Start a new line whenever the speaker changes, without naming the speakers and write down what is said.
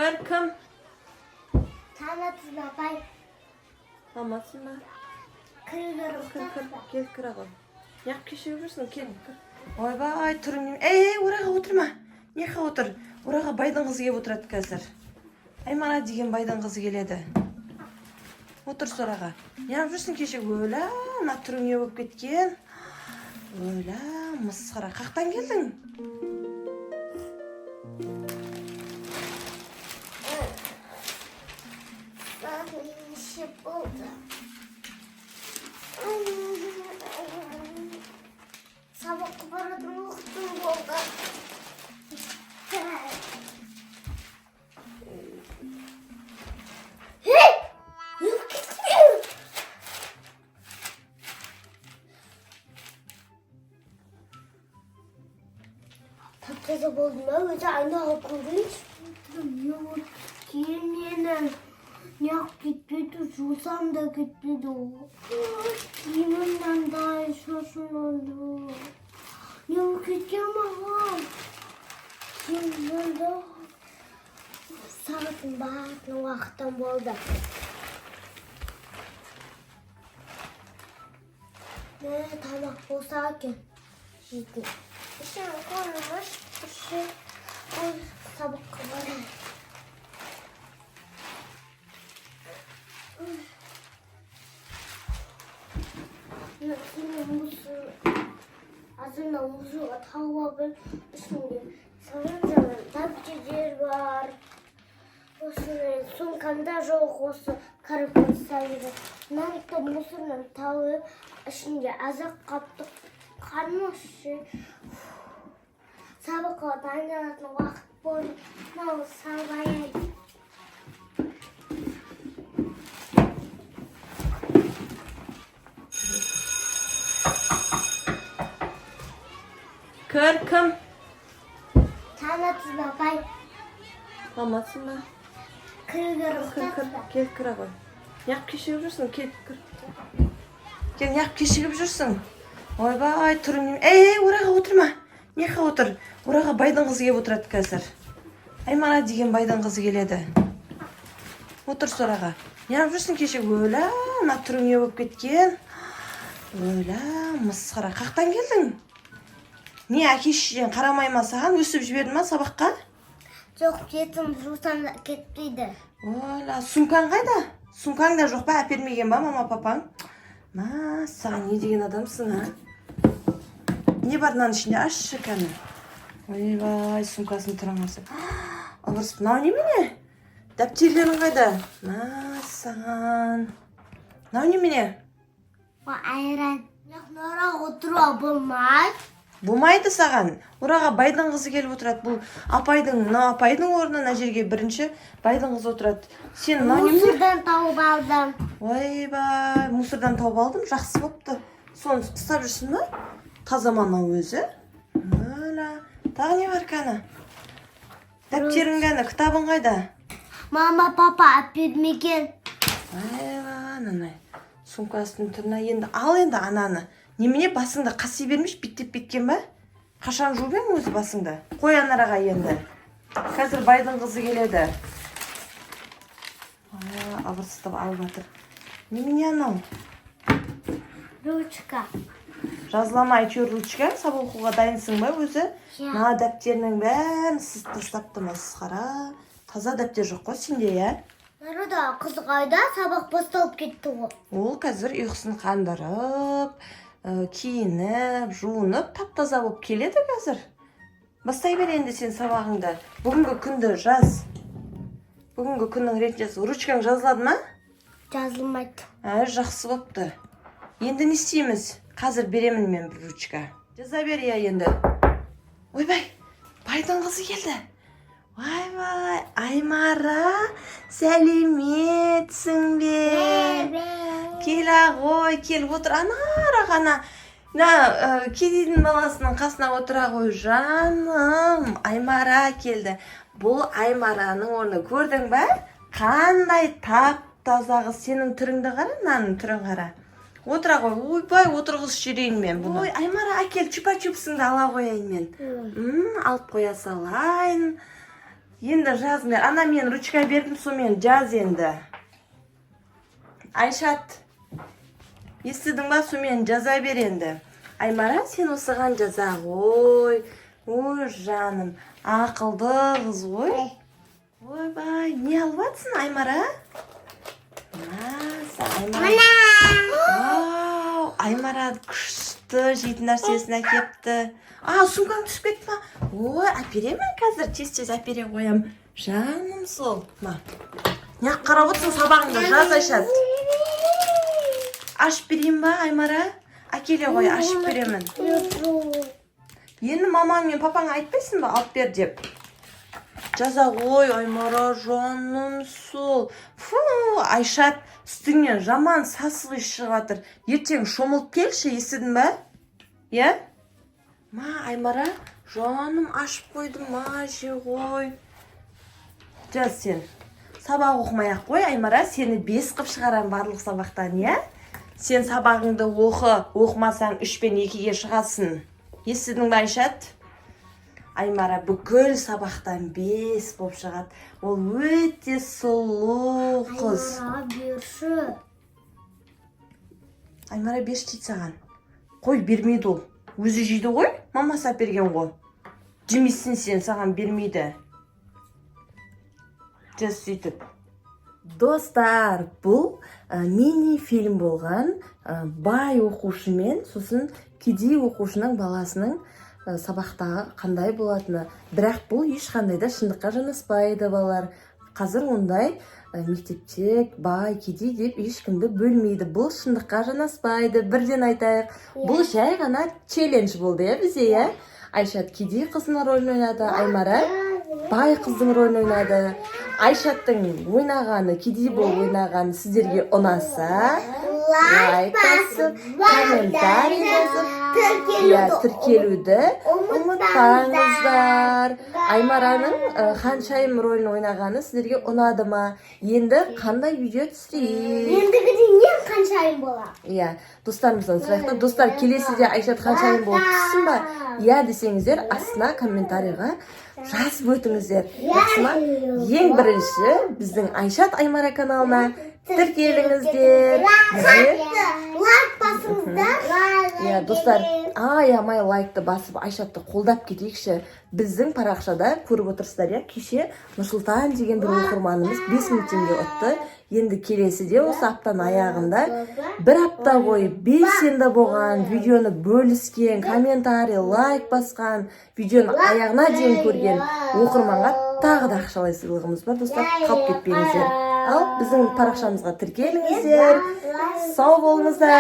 Kırkım.
Tanıtın apay.
Olmasın mı?
Kırıyorum.
Kır. Gel kıra koy. Yak kişi yürürsün gel kır. Ойбай тұрың неме? Ораға отырма. Неқа отыр? Ораға байдың қызы келіп отырады қазір. Аймана деген байдың қызы келеді. Отыр сораға. Неғып жүрсің кеше? Өлә, ана түрің не болып кеткен? Өлә, мысқара. Қақтан келдің?
İşi buldu. Sabah kubaradan uçtum oldu. Yok gitmiyor. Tatlıza buldum. Öyle aynı okulmuş. Yok giyinmeyelim. Yok gitmedi. Susam da gitmedi o. Yeminle daha şaşın oldu. Yok gideceğim ama. Şimdi de saatın bağırtın vakitten oldu. Ne tamam o sakin. Şimdi. İşte koymuş. İşte o sabah kabarı. Yine musu. Aslında musu tava ben şimdi sanırım tapçıcır var. O şimdi son kanda yok olsa karıp sayılır. Nerede musunun tavı şimdi azak kaptık kalmış. Sabah kadar aynı vakit boyu mal sabaya.
Kırkım.
Tanıtın apay.
Olmasın mı?
Kırıyorum.
Kır. Gel kıra koy. Yak kişi yürürsün gel kır. Gel yak kişi yürürsün. Ойбай тұрың неме? Ораға отырма. Неқа отыр? Ораға байдың қызы келіп отырады қазір. Аймана деген байдың қызы келеді. Отыр сораға. Неғып жүрсің кеше? Өлә, ана түрің не болып кеткен? Өлә, мысқара. Қақтан келдің? Не әке-шешең қарамай ма саған? Өсіп жіберді ма сабаққа?
Жоқ, кетім жусам да кетпейді.
Оля, сумкаң қайда? Сумкаң да жоқ па? Әпермеген ба мама папаң? Ма, саған не деген адамсың, а? Не бар мынаның ішінде? Ашшы кәні. Ойбай, сумкасын тұрың арсып. Ығырсып, мынау немене? Дәптерлерің қайда? Ма, саған. Мынау немене?
Айран. Нора отыруға болмайды.
Болмайды саған. Ораға байдың қызы келіп отырады. Бұл апайдың, мынау апайдың орнына мына жерге бірінші байдың қызы отырады. Сен мынау немене?
Мусордан тауып алдым.
Ойбай, мусордан тауып алдым. Жақсы болыпты. Соны ұстап жүрсің ба? Таза мынау өзі. Өлә. Тағы не бар кәні? Дәптерің кәні, кітабың қайда?
Мама, папа әпермеген.
Айва, нанай. Сумкасының түріне енді ал енді ананы. Немене басыңда қаси бермеш, биттеп кеткен ба? Қашан жуып ең өзі басыңда? Қой анараға енді. Қазір байдың қызы келеді. Абырсытып алып жатыр. Немене анау?
Ручка.
Жазылама әйтеуір ручка. Сабақ оқуға дайынсың ба өзі? Мына дәптерінің бәрін сыз тастапты масқара. Таза дәптер жоқ қой сенде, иә?
Нарада қыз қайда? Сабақ басталып кетті ғой.
Ол қазір ұйқысын қандырып, киініп, жуынып, тап-таза болып келеді қазір. Бастай бер енді сен сабағыңды. Бүгінгі күнді жаз. Бүгінгі күннің ретін жаз. Ручкаң жазылады ма?
Жазылмайды.
Жақсы болыпты. Енді не істейміз? Қазір беремін мен бір ручка. Жаза бер я енді. Ойбай, байдың қызы келді. Ойбай, Аймара, сәлеметсің бе? Кел ағой, кел отыр. Анарақ ана. Кедейдің баласының қасына отыра ғой жаным. Аймара келді. Бұл Аймараның орны көрдің бе? Қандай тап-таза қыз. Сенің түріңді қара, наның түрін қара. Отыра ғой. Ойбай, отырғыз жүрейін мен бұны. Ой, Аймара, әкел, чупа-чупсыңды ала қояйын мен. Алып қоя салайын. Енді жазыңдар. Ана мен ручка бердім, сонымен жаз енді. Айшат, естідің ба, сонымен жаза бер енді. Аймара, сен осыған жаза ғой. Ой, жаным, ақылды қыз ғой. Ойбай, не алып жатсың, Аймара? Аймара. Вау, Аймара күшті жейтін нәрсесін әкепті. Сумкаң түсіп кетті ма? Ой, әперемін қазір, тез әпере қоям. Жаным сол. Не қарап отырсың сабағыңды, жаз, Айшат. Ашып берейін ба, Аймара? Әкеле қой, ашып беремін. Енді мамаң мен папаңа айтпайсың ба, алып бер деп? Жаза ғой, Аймара, жаным сол. Фу, Айшат, үстіңнен жаман сасық иіс шығып жатыр. Ертең шомылып келші, естідің ба? Е? Аймара, жаным ашып қойдым, же ғой. Жаз сен. Сабақ оқымай-ақ қой, Аймара, сені 5 қып шығарам барлық сабақтан, е? Сен сабағыңды оқымасаң 3 пен 2-ге шығасың. Естідің ба, Айшат? Аймара бүкіл сабақтан 5 болып шығады. Ол өте сұлу қыз.
Аймара берші.
Аймара беш дейді саған. Қой, бермейді ол. Өзі жейді ғой, мамасы әперген ғой. Жемейсің сен, саған бермейді. Жаз сөйтіп. Достар, бұл мини-фильм болған. Бай оқушымен, сосын кедей оқушының баласының сабақтағы қандай болатыны. Бірақ бұл ешқандай да шындыққа жанаспайды, балалар. Қазір ондай мектепте бай, кедей деп ешкімді бөлмейді. Бұл шындыққа жанаспайды. Бірден айтайық. Бұл жай ғана челлендж болды, бізде, Айшат кедей қыздың рөлін ойнады, Аймара бай қыздың рөлін ойнады. Айшаттың ойнағаны, кедей болып ойнағаны сіздерге ұнаса, лайк басып, комментарий жазып, тіркелуді ұмытпаңыздар. Аймараның ханшайым рөлін ойнағаны сіздерге ұнады ма? Енді қандай видео түсірейік?
Ендігіден ханшайым бола.
Достарымыздан сұрайық. Достар, келесіде Айшат ханшайым болып түссін ба? Десеңіздер, астына комментарийға жазып өтіңіздер. Ең бірінші біздің Айшат Аймара каналына тіркеліңіздер.
Лайк басыңыздар.
Достар, лайкты басып Айшатты қолдап кетейікші. Біздің парақшада көріп отырсыздар, кеше Нұрсұлтан деген бір оқырманымыз 5000 теңге ұтты. Енді келесіде осы аптаның аяғында 1 апта бойы белсенді болған, видеоны бөліскен, комментарий, лайк басқан, видеоны аяғына дейін көрген оқырманға тағы да ақшалай сыйлығымыз бар. Достар, қалып кетпеңіздер. Ал біздің парақшамызға тіркеліңіздер. Сау болыңыздар.